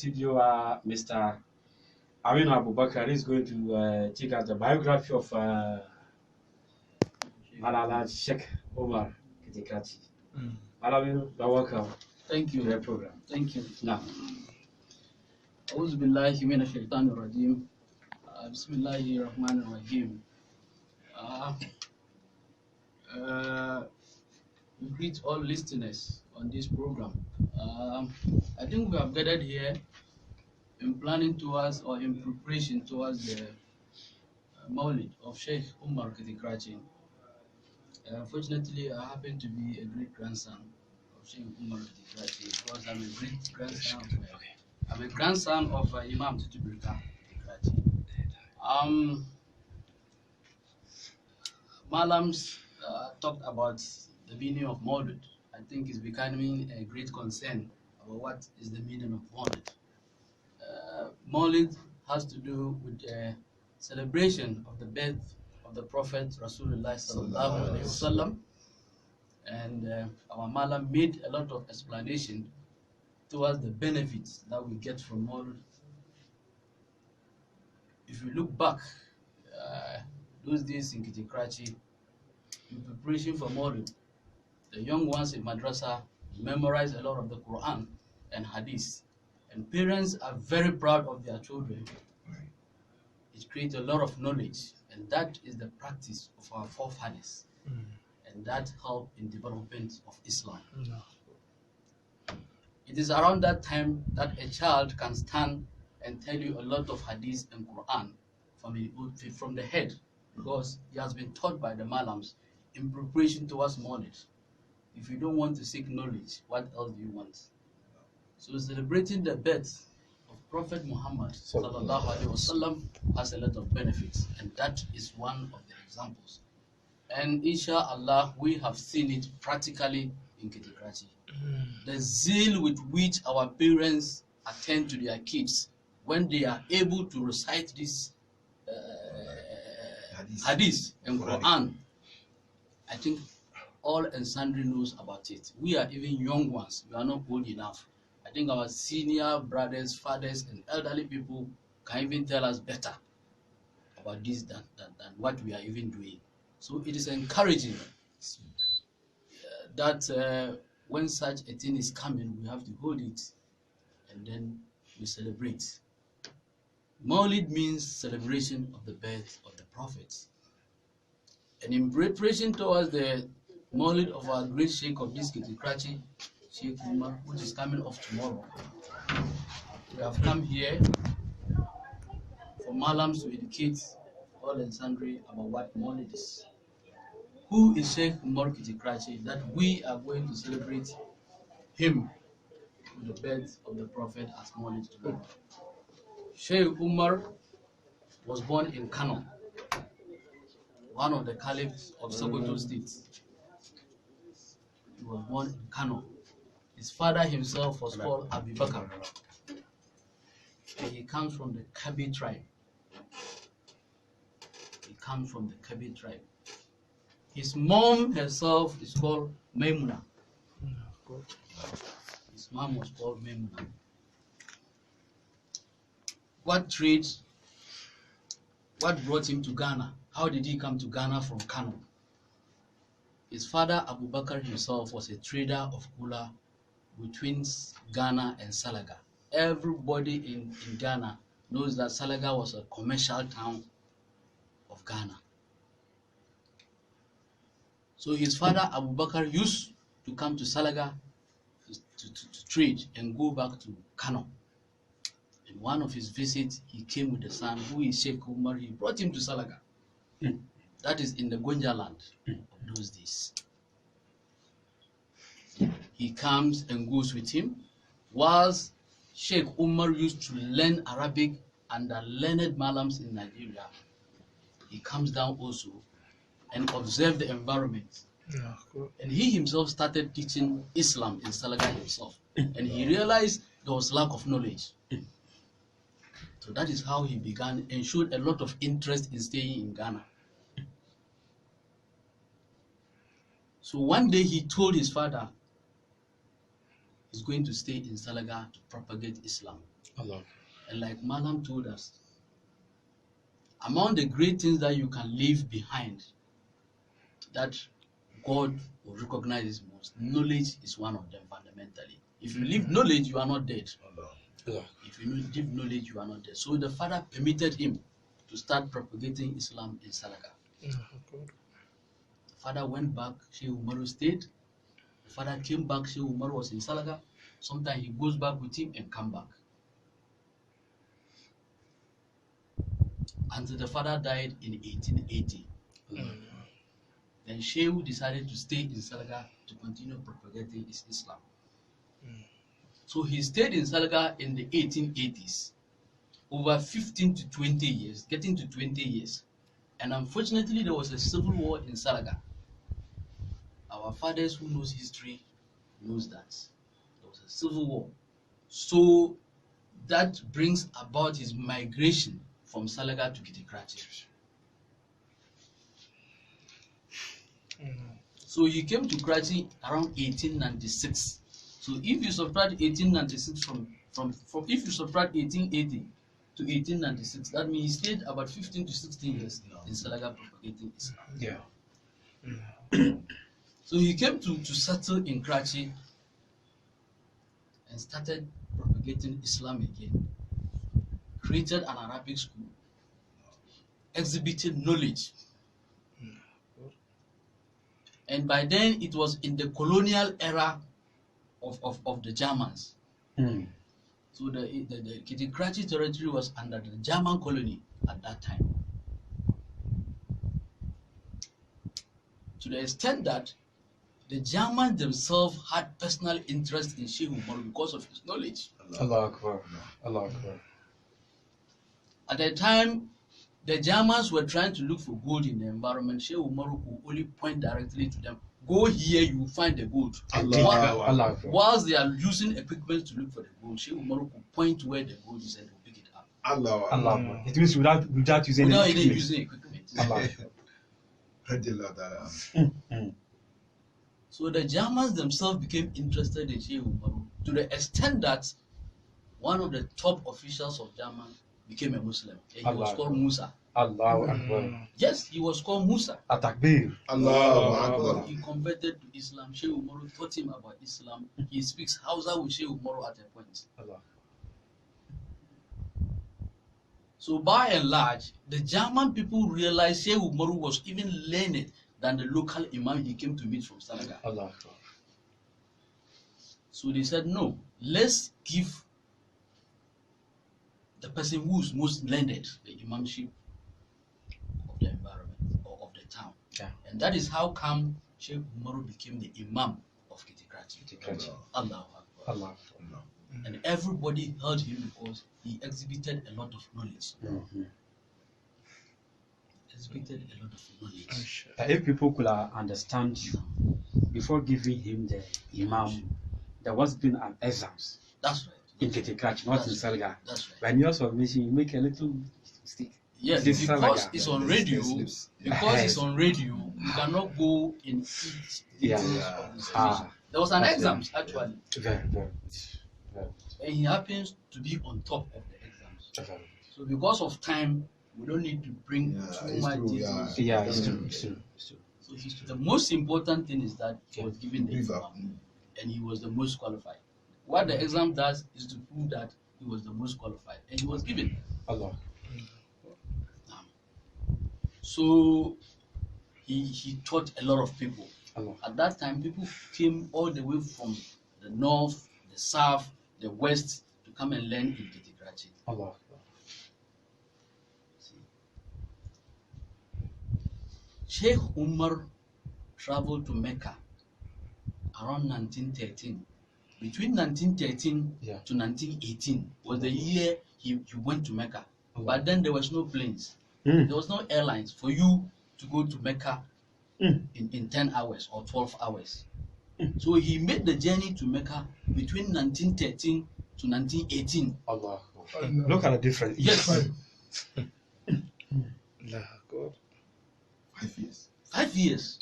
studio, Mr. Ameenu Abubakar is going to take us the biography of Alhaji Sheikh Omar Kete-Krachi. Ameenu, you're welcome. Thank you. To the program. Thank you. Now, أعوذ بالله من الشيطان الرجيم. بسم الله الرحمن الرحيم. We greet all listeners on this program. I think we have gathered here in planning towards or in preparation towards the Maulid of Sheikh Umar Kete-Krachi. Unfortunately, I happen to be a great grandson of Sheikh Umar Kete-Krachi because I'm a great grandson. I'm a grandson of Imam Kete-Krachi. Malams talked about the meaning of Maulid. I think it's becoming a great concern about what is the meaning of Maulid. Maulid has to do with the celebration of the birth of the Prophet Rasulullah sallallahu alaihi wasallam, and our Malam made a lot of explanation towards the benefits that we get from Maulid. If you look back, those days in Kete-Krachi, in preparation for Maulid, the young ones in madrasa memorize a lot of the Quran and Hadith, and parents are very proud of their children. It creates a lot of knowledge, and that is the practice of our forefathers, and that helped in development of Islam. It is around that time that a child can stand and tell you a lot of Hadith and Quran from the head, because he has been taught by the Malams in preparation towards knowledge. If you don't want to seek knowledge, what else do you want? So celebrating the birth of Prophet Muhammad sallallahu alaihi wasallam has a lot of benefits, and that is one of the examples. And inshallah, we have seen it practically in Kete-Krachi. The zeal with which our parents attend to their kids when they are able to recite this Hadith and Quran, I think all and sundry knows about it. We are even young ones. We are not old enough. I think our senior brothers, fathers, and elderly people can even tell us better about this than what we are even doing. So it is encouraging that when such a thing is coming, we have to hold it and then we celebrate. Maulid means celebration of the birth of the prophets. And in preparation towards the Maulid of our great Sheikh of this Kete-Krachi, Sheikh Umar, which is coming off tomorrow, we have come here for Malams to educate all and sundry about what Maulid is. Who is Sheikh Umar Kete-Krachi that we are going to celebrate him with the birth of the Prophet as Maulid tomorrow? Sheikh Umar was born in Kano, one of the caliphs of Sokoto State. He was born in Kano. His father himself was called Abubakar, and he comes from the Kabi tribe. He comes from the Kabi tribe. His mom herself is called Maimuna. His mom was called Maimuna. What brought him to Ghana? How did he come to Ghana from Kano? His father, Abubakar himself, was a trader of Kula between Ghana and Salaga. Everybody in Ghana knows that Salaga was a commercial town of Ghana. So his father, Abubakar, used to come to Salaga to trade and go back to Kano. In one of his visits, he came with the son, who is Sheikh Umar. He brought him to Salaga. That is in the Gonja land of those days. He comes and goes with him, whilst Sheikh Umar used to learn Arabic under learned Malams in Nigeria. He comes down also and observe the environment. And he himself started teaching Islam in Salaga himself. And he realized there was lack of knowledge. So that is how he began and showed a lot of interest in staying in Ghana. So one day he told his father he's going to stay in Salaga to propagate Islam. Allah. And like Madam told us, among the great things that you can leave behind, that God will recognize is most, knowledge is one of them fundamentally. If you leave knowledge, you are not dead. Allah. If you leave knowledge, you are not dead. So the father permitted him to start propagating Islam in Salaga. The father went back, Sheikh Umaru stayed. The father came back, Sheikh Umaru was in Salaga. Sometimes he goes back with him and come back. Until the father died in 1880. Then Shehu decided to stay in Salaga to continue propagating his Islam. So he stayed in Salaga in the 1880s, over 15 to 20 years, getting to 20 years. And unfortunately, there was a civil war in Salaga. Our fathers who knows history knows that. There was a civil war. So that brings about his migration from Salaga to Kete-Krachi. So he came to Krachi around 1896. So if you subtract 1896 from if you subtract 1880 to 1896, that means he stayed about 15 to 16 years in Salaga propagating Islam. Yeah. So he came to settle in Krachi and started propagating Islam again. Created an Arabic school, exhibited knowledge. And by then it was in the colonial era of the Germans. So the Kete-Krachi territory was under the German colony at that time. To the extent that the Germans themselves had personal interest in Sheikh Umaru because of his knowledge. Allah Akbar. Allah Akbar. At the time, the Germans were trying to look for gold in the environment. Sheikh Umaru could only point directly to them. Go here, you will find the gold. Allah. Whilst they are using equipment to look for the gold, Sheikh Umaru could point to where the gold is and will pick it up. Allah. It means without using Without equipment. using equipment. Allah. So the Germans themselves became interested in Sheikh Umaru to the extent that one of the top officials of German became a Muslim. And he was called Musa. Allahu Akbar. Yes, he was called Musa. Atakbir. Allah. He converted to Islam. Sheikh Umaru taught him about Islam. He speaks Hausa with Sheikh Umaru at a point. Allah. So by and large, the German people realized Sheikh Umaru was even learned than the local imam he came to meet from Salaga. Allah Akbar. So they said, no, let's give the person who is most learned the imamship of the environment or of the town. Yeah. And that is how come Sheikh Umaru became the imam of Kete-Krachi. Kete-Krachi. Allah Akbar. Allah. And everybody heard him because he exhibited a lot of knowledge. Exhibited a lot of knowledge. If people could understand you before giving him the imam, there was been an exams That's right. in Kete-Krachi, not in Salga. That's right. When your submission, you make a little stick. Yes, This because Salaga. it's on radio. Because it's on radio, you cannot go in each details of the situation. There was an exam actually, Very. and he happens to be on top of the exams. Very. So because of time, we don't need to bring too much details. Yeah, it's true. So the most important thing is that he was given the exam, and he was the most qualified. What the exam does is to prove that he was the most qualified, and he was given. Allah. So he taught a lot of people. Allah. At that time, people came all the way from the north, the south, the west to come and learn in Kete-Krachi. Allah. Sheikh Umar traveled to Mecca around 1913. Between 1913 to 1918 was the year he went to Mecca. But then there was no planes. There was no airlines for you to go to Mecca in 10 hours or 12 hours. So he made the journey to Mecca between 1913 to 1918. Allah. Look at the difference. Yes. 5 years. 5 years.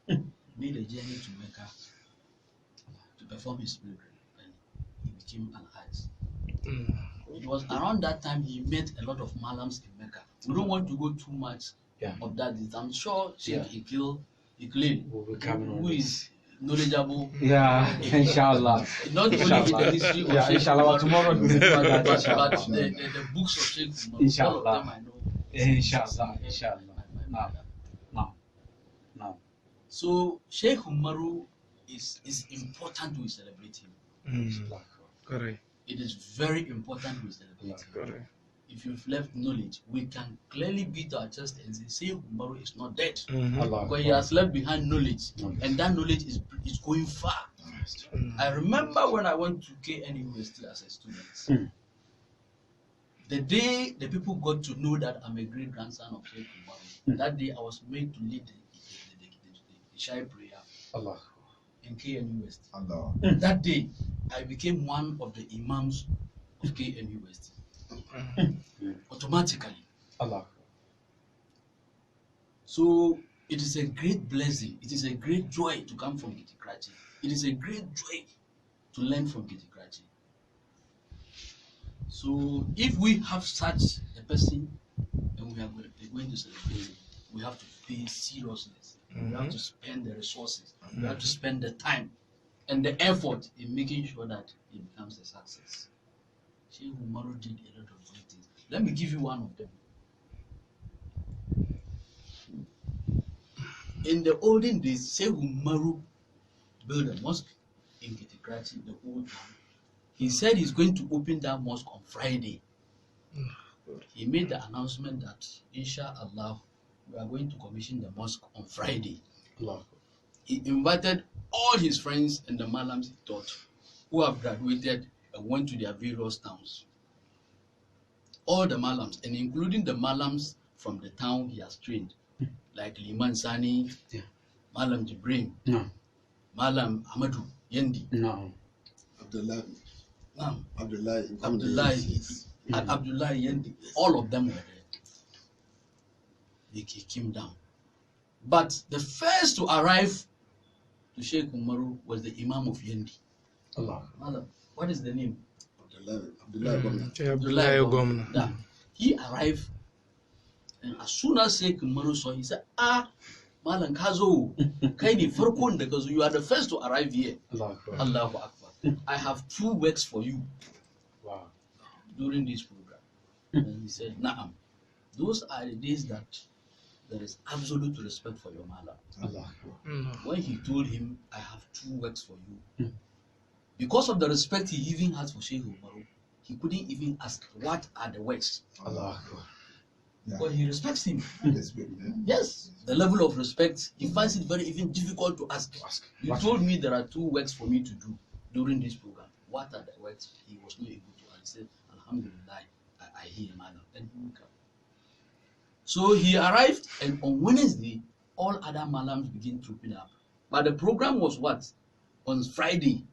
Made a journey to Mecca to perform his pilgrim, and he became Alhaji. It was around that time he met a lot of Malams in Mecca. We don't want to go too much of that. I'm sure Sheikh Iqlil, We'll be coming on who this. is knowledgeable. Yeah, inshallah. Not only in the history of Sheikh inshallah. Umar, Tomorrow we'll do that, but inshallah. the books of Sheikh Umar, all Inshallah. of them I know. Inshallah. No. So Sheikh Umaru is important we celebrate him. Correct. It is very important we celebrate him. Correct. If you've left knowledge, we can clearly beat our chest and say Sheikh Umaru is not dead. Allah. Because he has left behind knowledge, and that knowledge is going far. I remember when I went to KN University as a student, the day the people got to know that I'm a great grandson of Sheikh Umaru, that day I was made to lead the Shai prayer Allah. in KN University. Allah. That day, I became one of the imams of KN University. Automatically. Allah. So it is a great blessing. It is a great joy to come from Kete-Krachi. It is a great joy to learn from Kete-Krachi. So if we have such a person and we are going to celebrate him, we have to pay seriousness. We have to spend the resources. We have to spend the time and the effort in making sure that it becomes a success. Sheikh Umaru did a lot of great things. Let me give you one of them. In the olden days, Sheikh Umaru built a mosque in Kete-Krachi, the old town. He said he's going to open that mosque on Friday. He made the announcement that, inshallah, we are going to commission the mosque on Friday. Allah. He invited all his friends and the Malams he taught who have graduated and went to their various towns. All the Malams, and including the Malams from the town he has trained, like Liman Sani, Malam Jibril, Malam Ahmadu Yendi, Abdullah Yendi, all of them were there. They came down. But the first to arrive to Sheikh Umaru was the Imam of Yendi. Allah. Malam, what is the name? Abdullah Abdullah Gomna. Yeah. He arrived, and as soon as Sheikh Umaru saw, he said, Malam Kazo, Kaini Farkon, because you are the first to arrive here. Allahu Akbar. I have 2 works for you. Wow. During this program. And he said, Naam. Those are the days that there is absolute respect for your Malam. Allah. When he told him, I have 2 works for you, because of the respect he even has for Sheikh Umaru, he couldn't even ask, what are the works? Allah. But he respects him. Yes, the level of respect, he finds it very even difficult to ask. You told me there are 2 works for me to do during this program. What are the works? He was not able to answer. Alhamdulillah, I hear Madam. And he will come. So he arrived, and on Wednesday, all other Malams began trooping up. But the program was what? On Friday.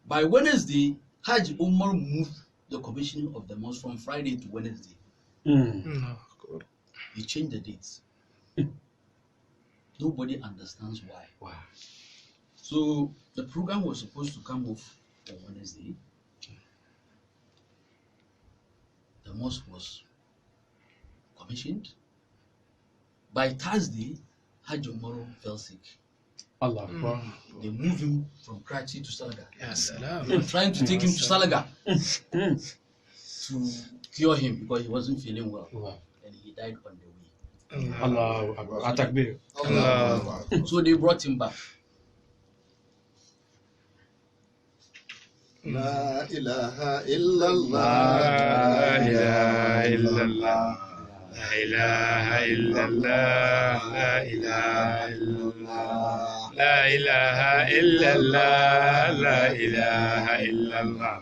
By Wednesday, Hajj Umar moved the commissioning of the mosque from Friday to Wednesday. He changed the dates. Nobody understands why. Wow. So the program was supposed to come off on Wednesday. The mosque was commissioned. By Thursday, Hajj Umar fell sick. Allah. They moved him from Krachi to Salaga. Yes, They were trying to take him to Salaga to cure him because he wasn't feeling well. Wow. And he died on the way. Allah. Atakbir. So they brought him back. La ilaha illallah. La ilaha illallah. La ilaha illallah. La ilaha illallah. La ilaha illallah. La ilaha illallah.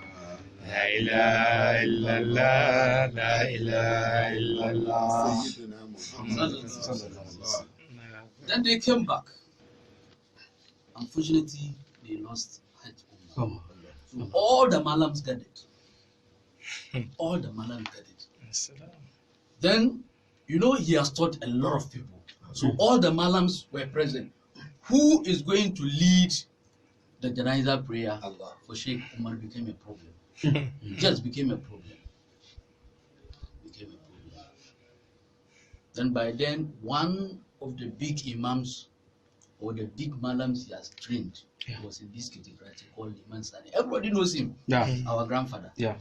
La ilaha illallah. La ilaha illallah. Sayyidina Muhammad. Then they came back. Unfortunately, they lost Hajj Umar. So all the Malams got it. All the Malams got it. Then, you know, he has taught a lot of people. So all the Malams were present. Who is going to lead the janaza prayer Allah. for Sheikh Umar became a problem. Just became a problem. Then by then, one of the big imams or the big malams he has trained was in this Kete-Krachi called Liman Sani. Everybody knows him. Yeah. Our grandfather. Yeah.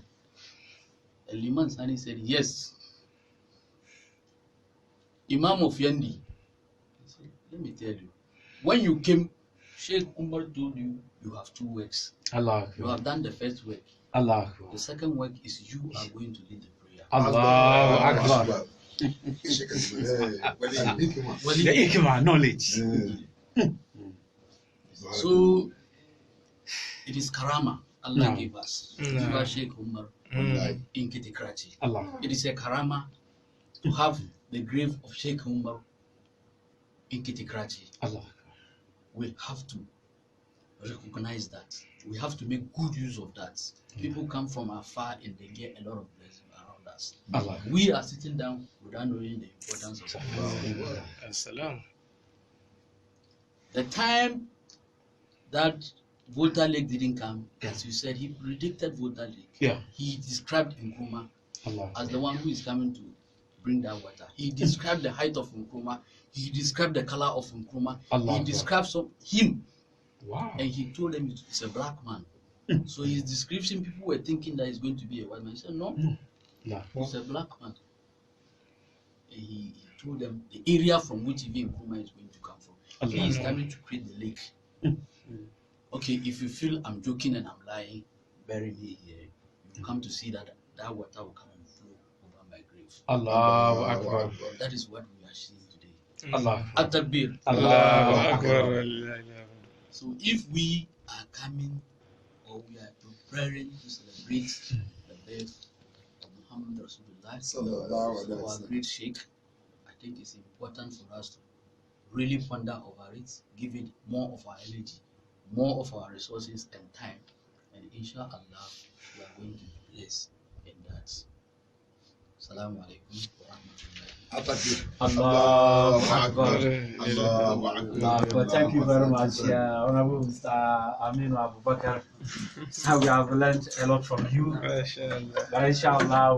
And Liman Sani said, yes. Imam of Yandi. He said, let me tell you. When you came, Sheikh Umar told you, you have two works. Allah. You have done the first work. Allah. The second work is you are going to lead the prayer. Allah Akbar. The The ikma, knowledge. So it is karama Allah No. gave us. Give us Sheikh Umar in Kete-Krachi. Allah. It is a karama to have the grave of Sheikh Umar in Kete-Krachi. Allah. We have to recognize that. We have to make good use of that. People come from afar and they get a lot of blessings around us. Allah. We are sitting down without knowing the importance of it. Assalam. The time that Volta Lake didn't come, as you said, he predicted Volta Lake. Yeah. He described Nkrumah Allah. as the one who is coming to bring that water. He described the height of Nkrumah. He described the color of Nkrumah. Allah. He described him, Wow. and he told them it's a black man. So his description, people were thinking that he's going to be a white man. He said, no, No. he's a black man. And he told them the area from which even Nkrumah is going to come from. He is coming to create the lake. Okay, if you feel I'm joking and I'm lying, bury me here. You come to see that that water will come and flow over my grave. Allah Akbar. That is what we are seeing today. Allah. At-Takbir. Allah Akbar. So if we are coming or we are preparing to celebrate the birth of Muhammad Rasulullah, Sallallahu alaihi our wasallam. great Sheikh, I think it's important for us to really ponder over it, give it more of our energy, more of our resources and time, and inshallah we are going to be blessed in that. Assalamu alaikum wa rahmatullahi. Atakbir. Allahu Akbar. Allahu Akbar. Well, thank you very much, Honorable Mr. Ameenu Abubakar. We have learned a lot from you. MashaAllah. But inshallah,